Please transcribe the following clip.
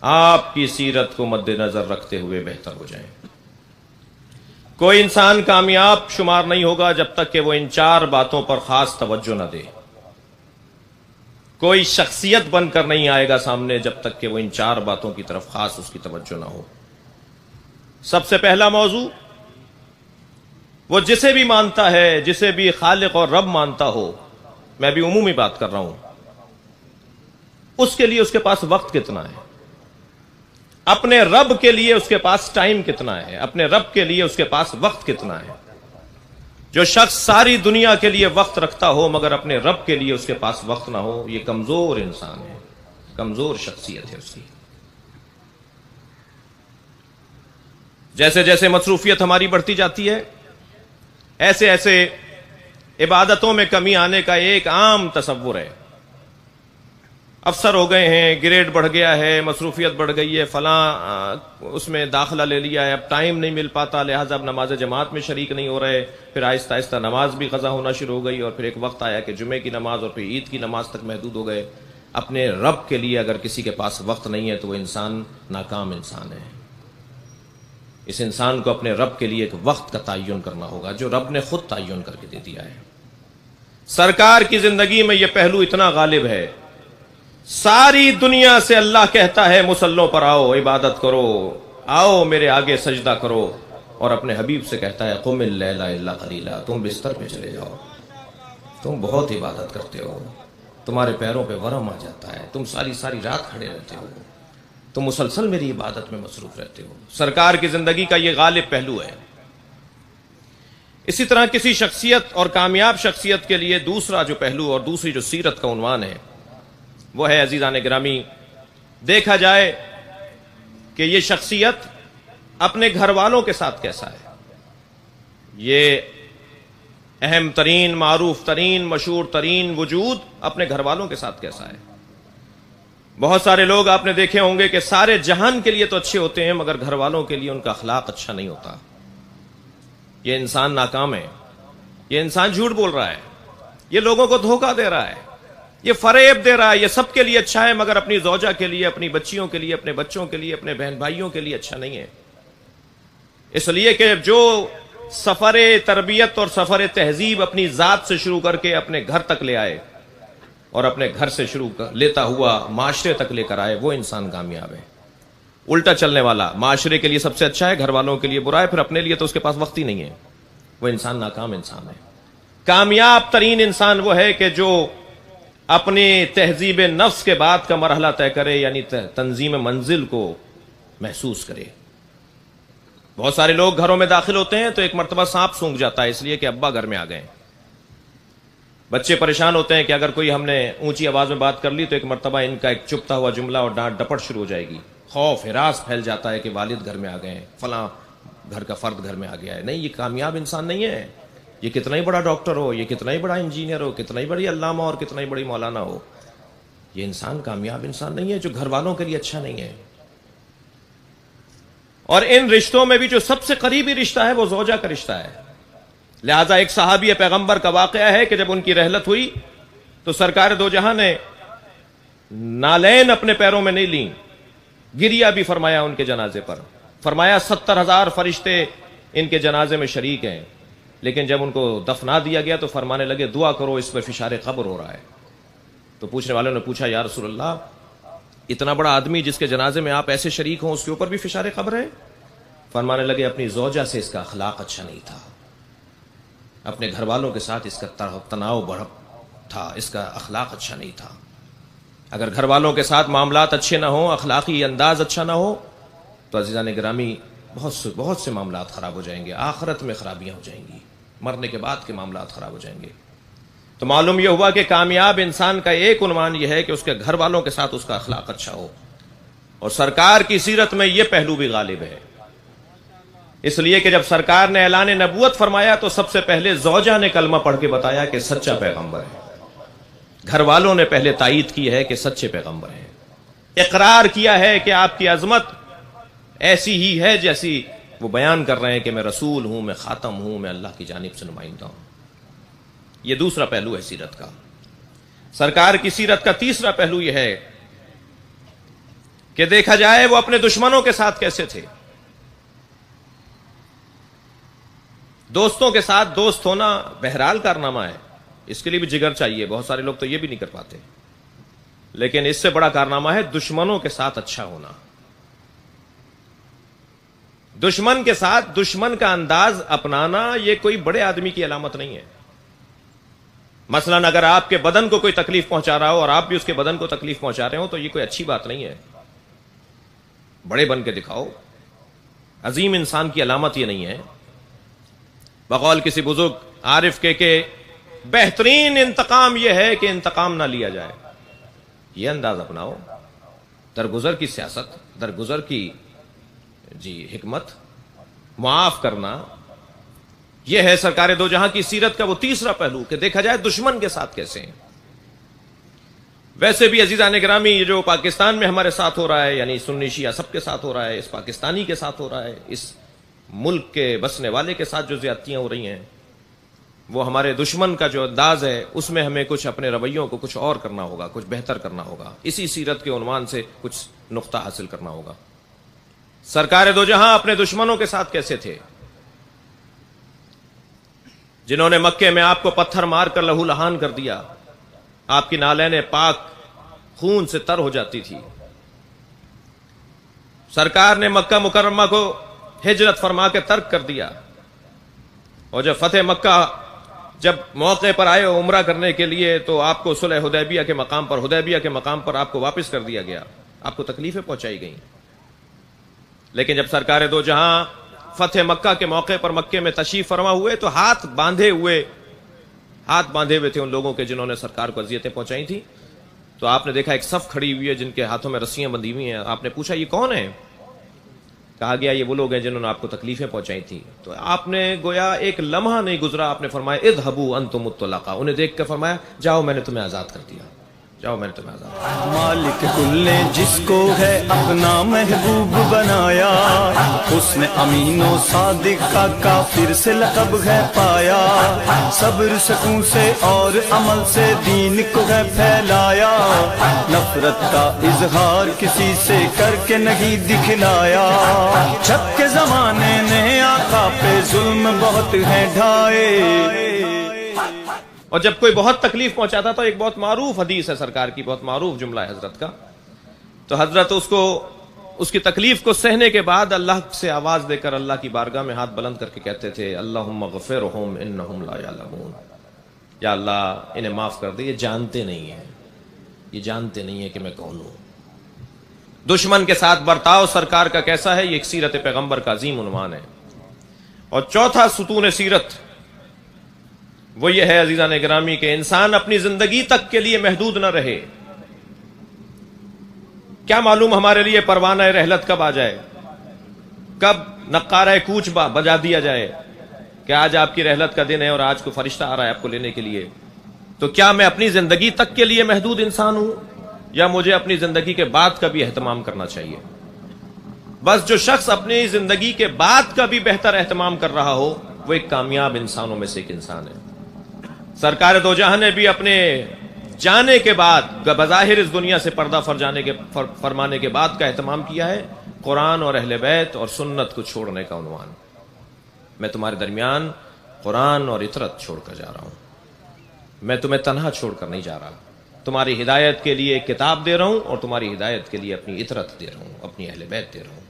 آپ کی سیرت کو مد نظر رکھتے ہوئے بہتر ہو جائیں۔ کوئی انسان کامیاب شمار نہیں ہوگا جب تک کہ وہ ان 4 باتوں پر خاص توجہ نہ دے۔ کوئی شخصیت بن کر نہیں آئے گا سامنے جب تک کہ وہ ان 4 باتوں کی طرف خاص اس کی توجہ نہ ہو۔ سب سے پہلا موضوع، وہ جسے بھی مانتا ہے، جسے بھی خالق اور رب مانتا ہو، میں بھی عمومی بات کر رہا ہوں، اس کے لیے اس کے پاس وقت کتنا ہے، اپنے رب کے لیے اس کے پاس ٹائم کتنا ہے، اپنے رب کے لیے اس کے پاس وقت کتنا ہے۔ جو شخص ساری دنیا کے لیے وقت رکھتا ہو مگر اپنے رب کے لیے اس کے پاس وقت نہ ہو، یہ کمزور انسان ہے، کمزور شخصیت ہے اس کی۔ جیسے جیسے مصروفیت ہماری بڑھتی جاتی ہے، ایسے ایسے عبادتوں میں کمی آنے کا ایک عام تصور ہے۔ افسر ہو گئے ہیں، گریڈ بڑھ گیا ہے، مصروفیت بڑھ گئی ہے، فلاں اس میں داخلہ لے لیا ہے، اب ٹائم نہیں مل پاتا، لہٰذا اب نماز جماعت میں شریک نہیں ہو رہے، پھر آہستہ آہستہ نماز بھی قضا ہونا شروع ہو گئی، اور پھر ایک وقت آیا کہ جمعے کی نماز اور پھر عید کی نماز تک محدود ہو گئے۔ اپنے رب کے لیے اگر کسی کے پاس وقت نہیں ہے تو وہ انسان ناکام انسان ہے۔ اس انسان کو اپنے رب کے لیے ایک وقت کا تعین کرنا ہوگا جو رب نے خود تعین کر کے دے دیا ہے۔ سرکار کی زندگی میں یہ پہلو اتنا غالب ہے، ساری دنیا سے اللہ کہتا ہے مصلوں پر آؤ، عبادت کرو، آؤ میرے آگے سجدہ کرو، اور اپنے حبیب سے کہتا ہے قم اللیل الا قلیلا، تم بستر پہ چلے جاؤ، تم بہت عبادت کرتے ہو، تمہارے پیروں پہ ورم آ جاتا ہے، تم ساری رات کھڑے رہتے ہو، تم مسلسل میری عبادت میں مصروف رہتے ہو۔ سرکار کی زندگی کا یہ غالب پہلو ہے۔ اسی طرح کسی شخصیت اور کامیاب شخصیت کے لیے دوسرا جو پہلو اور دوسری جو سیرت کا عنوان ہے وہ ہے، عزیزان گرامی، دیکھا جائے کہ یہ شخصیت اپنے گھر والوں کے ساتھ کیسا ہے۔ یہ اہم ترین، معروف ترین، مشہور ترین وجود اپنے گھر والوں کے ساتھ کیسا ہے۔ بہت سارے لوگ آپ نے دیکھے ہوں گے کہ سارے جہان کے لیے تو اچھے ہوتے ہیں مگر گھر والوں کے لیے ان کا اخلاق اچھا نہیں ہوتا۔ یہ انسان ناکام ہے، یہ انسان جھوٹ بول رہا ہے، یہ لوگوں کو دھوکہ دے رہا ہے، یہ فریب دے رہا ہے، یہ سب کے لیے اچھا ہے مگر اپنی زوجہ کے لیے، اپنی بچیوں کے لیے، اپنے بچوں کے لیے، اپنے بہن بھائیوں کے لیے اچھا نہیں ہے۔ اس لیے کہ جو سفر تربیت اور سفر تہذیب اپنی ذات سے شروع کر کے اپنے گھر تک لے آئے اور اپنے گھر سے شروع لیتا ہوا معاشرے تک لے کر آئے، وہ انسان کامیاب ہے۔ الٹا چلنے والا معاشرے کے لیے سب سے اچھا ہے، گھر والوں کے لیے برا ہے، پھر اپنے لیے تو اس کے پاس وقت ہی نہیں ہے، وہ انسان ناکام انسان ہے۔ کامیاب ترین انسان وہ ہے کہ جو اپنی تہذیب نفس کے بعد کا مرحلہ طے کرے، یعنی تنظیم منزل کو محسوس کرے۔ بہت سارے لوگ گھروں میں داخل ہوتے ہیں تو ایک مرتبہ سانپ سونگھ جاتا ہے اس لیے کہ ابا گھر میں آ گئے۔ بچے پریشان ہوتے ہیں کہ اگر کوئی ہم نے اونچی آواز میں بات کر لی تو ایک مرتبہ ان کا ایک چپتا ہوا جملہ اور ڈانٹ ڈپٹ شروع ہو جائے گی۔ خوف ہراس پھیل جاتا ہے کہ والد گھر میں آ گئے ہیں، فلاں گھر کا فرد گھر میں آ گیا ہے۔ نہیں، یہ کامیاب انسان نہیں ہے۔ یہ کتنا ہی بڑا ڈاکٹر ہو، یہ کتنا ہی بڑا انجینئر ہو، کتنا ہی بڑی علامہ اور کتنا ہی بڑی مولانا ہو، یہ انسان کامیاب انسان نہیں ہے جو گھر والوں کے لیے اچھا نہیں ہے۔ اور ان رشتوں میں بھی جو سب سے قریبی رشتہ ہے وہ زوجہ کا رشتہ ہے۔ لہذا ایک صحابی پیغمبر کا واقعہ ہے کہ جب ان کی رحلت ہوئی تو سرکار دو جہاں نے نالین اپنے پیروں میں نہیں لیں، گریا بھی فرمایا ان کے جنازے پر، فرمایا 70,000 فرشتے ان کے جنازے میں شریک ہیں، لیکن جب ان کو دفنا دیا گیا تو فرمانے لگے دعا کرو اس پہ فشار قبر ہو رہا ہے۔ تو پوچھنے والوں نے پوچھا یا رسول اللہ، اتنا بڑا آدمی جس کے جنازے میں آپ ایسے شریک ہوں اس کے اوپر بھی فشار قبر ہے؟ فرمانے لگے اپنی زوجہ سے اس کا اخلاق اچھا نہیں تھا، اپنے گھر والوں کے ساتھ اس کا تناؤ بڑھ تھا، اس کا اخلاق اچھا نہیں تھا۔ اگر گھر والوں کے ساتھ معاملات اچھے نہ ہوں، اخلاقی انداز اچھا نہ ہو تو عزیزان گرامی بہت سے معاملات خراب ہو جائیں گے، آخرت میں خرابیاں ہو جائیں گی، مرنے کے بعد کے معاملات خراب ہو جائیں گے۔ تو معلوم یہ ہوا کہ کامیاب انسان کا ایک عنوان یہ ہے کہ اس کے گھر والوں کے ساتھ اس کا اخلاق اچھا ہو، اور سرکار کی سیرت میں یہ پہلو بھی غالب ہے۔ اس لیے کہ جب سرکار نے اعلان نبوت فرمایا تو سب سے پہلے زوجہ نے کلمہ پڑھ کے بتایا کہ سچا پیغمبر ہے، گھر والوں نے پہلے تائید کی ہے کہ سچے پیغمبر ہیں، اقرار کیا ہے کہ آپ کی عظمت ایسی ہی ہے جیسی وہ بیان کر رہے ہیں کہ میں رسول ہوں، میں خاتم ہوں، میں اللہ کی جانب سے نمائندہ ہوں۔ یہ دوسرا پہلو ہے سیرت کا۔ سرکار کی سیرت کا تیسرا پہلو یہ ہے کہ دیکھا جائے وہ اپنے دشمنوں کے ساتھ کیسے تھے. دوستوں کے ساتھ دوست ہونا بہرحال کارنامہ ہے، اس کے لیے بھی جگر چاہیے، بہت سارے لوگ تو یہ بھی نہیں کر پاتے، لیکن اس سے بڑا کارنامہ ہے دشمنوں کے ساتھ اچھا ہونا. دشمن کے ساتھ دشمن کا انداز اپنانا یہ کوئی بڑے آدمی کی علامت نہیں ہے. مثلا اگر آپ کے بدن کو کوئی تکلیف پہنچا رہا ہو اور آپ بھی اس کے بدن کو تکلیف پہنچا رہے ہو تو یہ کوئی اچھی بات نہیں ہے. بڑے بن کے دکھاؤ، عظیم انسان کی علامت یہ نہیں ہے. بقول کسی بزرگ عارف کے کہ بہترین انتقام یہ ہے کہ انتقام نہ لیا جائے. یہ انداز اپناؤ، درگزر کی سیاست، درگزر کی حکمت، معاف کرنا. یہ ہے سرکار دو جہاں کی سیرت کا وہ تیسرا پہلو کہ دیکھا جائے دشمن کے ساتھ کیسے ہیں. ویسے بھی عزیزان گرامی، یہ جو پاکستان میں ہمارے ساتھ ہو رہا ہے، یعنی سنی شیعہ سب کے ساتھ ہو رہا ہے، اس پاکستانی کے ساتھ ہو رہا ہے، اس ملک کے بسنے والے کے ساتھ جو زیادتیاں ہو رہی ہیں، وہ ہمارے دشمن کا جو انداز ہے اس میں ہمیں کچھ اپنے رویوں کو کچھ اور کرنا ہوگا، کچھ بہتر کرنا ہوگا. اسی سیرت کے عنوان سے کچھ نقطہ حاصل کرنا ہوگا. سرکار دو جہاں اپنے دشمنوں کے ساتھ کیسے تھے؟ جنہوں نے مکے میں آپ کو پتھر مار کر لہو لہان کر دیا، آپ کی نالین پاک خون سے تر ہو جاتی تھی. سرکار نے مکہ مکرمہ کو ہجرت فرما کے ترک کر دیا، اور جب فتح مکہ جب موقع پر آئے عمرہ کرنے کے لیے تو آپ کو صلح حدیبیہ کے مقام پر آپ کو واپس کر دیا گیا، آپ کو تکلیفیں پہنچائی گئیں. لیکن جب سرکار دو جہاں فتح مکہ کے موقع پر مکے میں تشریف فرما ہوئے تو ہاتھ باندھے ہوئے تھے ان لوگوں کے جنہوں نے سرکار کو اذیتیں پہنچائی تھی. تو آپ نے دیکھا ایک صف کھڑی ہوئی ہے جن کے ہاتھوں میں رسیاں بندھی ہوئی ہیں. آپ نے پوچھا یہ کون ہے؟ کہا گیا یہ وہ لوگ ہیں جنہوں نے آپ کو تکلیفیں پہنچائی تھی. تو آپ نے گویا ایک لمحہ نہیں گزرا، آپ نے فرمایا اذهبوا انتم الطلقاء. انہیں دیکھ کر فرمایا جاؤ میں نے تمہیں آزاد کر دیا، جاؤ میں نے تمہیں آزاد کر دیا. مالک کل نے جس کو ہے اپنا محبوب بنایا، اس نے امین و صادق کا کافر سے لقب ہے پایا. صبر سکون سے اور عمل سے دین کو ہے پھیلایا، نفرت کا اظہار کسی سے کر کے نہیں دکھلایا. چھپ کے زمانے نے آقا پہ ظلم بہت ہے ڈھائے. اور جب کوئی بہت تکلیف پہنچاتا تو ایک بہت معروف حدیث ہے سرکار کی، بہت معروف جملہ ہے حضرت کا. تو حضرت اس کی تکلیف کو سہنے کے بعد اللہ سے آواز دے کر اللہ کی بارگاہ میں ہاتھ بلند کر کے کہتے تھے اللہم اغفرہم انہم لا یعلمون. یا اللہ انہیں معاف کر دے، یہ جانتے نہیں ہیں کہ میں کون ہوں. دشمن کے ساتھ برتاؤ سرکار کا کیسا ہے، یہ ایک سیرت پیغمبر کا عظیم عنوان ہے. اور چوتھا ستون سیرت وہ یہ ہے عزیزان گرامی کہ انسان اپنی زندگی تک کے لیے محدود نہ رہے. کیا معلوم ہمارے لیے پروانہ رحلت کب آ جائے، کب نقارہ کوچ بجا دیا جائے کہ آج آپ کی رحلت کا دن ہے اور آج کو فرشتہ آ رہا ہے آپ کو لینے کے لیے. تو کیا میں اپنی زندگی تک کے لیے محدود انسان ہوں یا مجھے اپنی زندگی کے بعد کا بھی اہتمام کرنا چاہیے؟ بس جو شخص اپنی زندگی کے بعد کا بھی بہتر اہتمام کر رہا ہو وہ ایک کامیاب انسانوں میں سے ایک انسان ہے. سرکار دو جہاں نے بھی اپنے جانے کے بعد بظاہر اس دنیا سے پردہ فرمانے کے بعد کا اہتمام کیا ہے قرآن اور اہل بیت اور سنت کو چھوڑنے کا عنوان. میں تمہارے درمیان قرآن اور اطرت چھوڑ کر جا رہا ہوں، میں تمہیں تنہا چھوڑ کر نہیں جا رہا. تمہاری ہدایت کے لیے ایک کتاب دے رہا ہوں اور تمہاری ہدایت کے لیے اپنی اطرت دے رہا ہوں، اپنی اہل بیت دے رہا ہوں.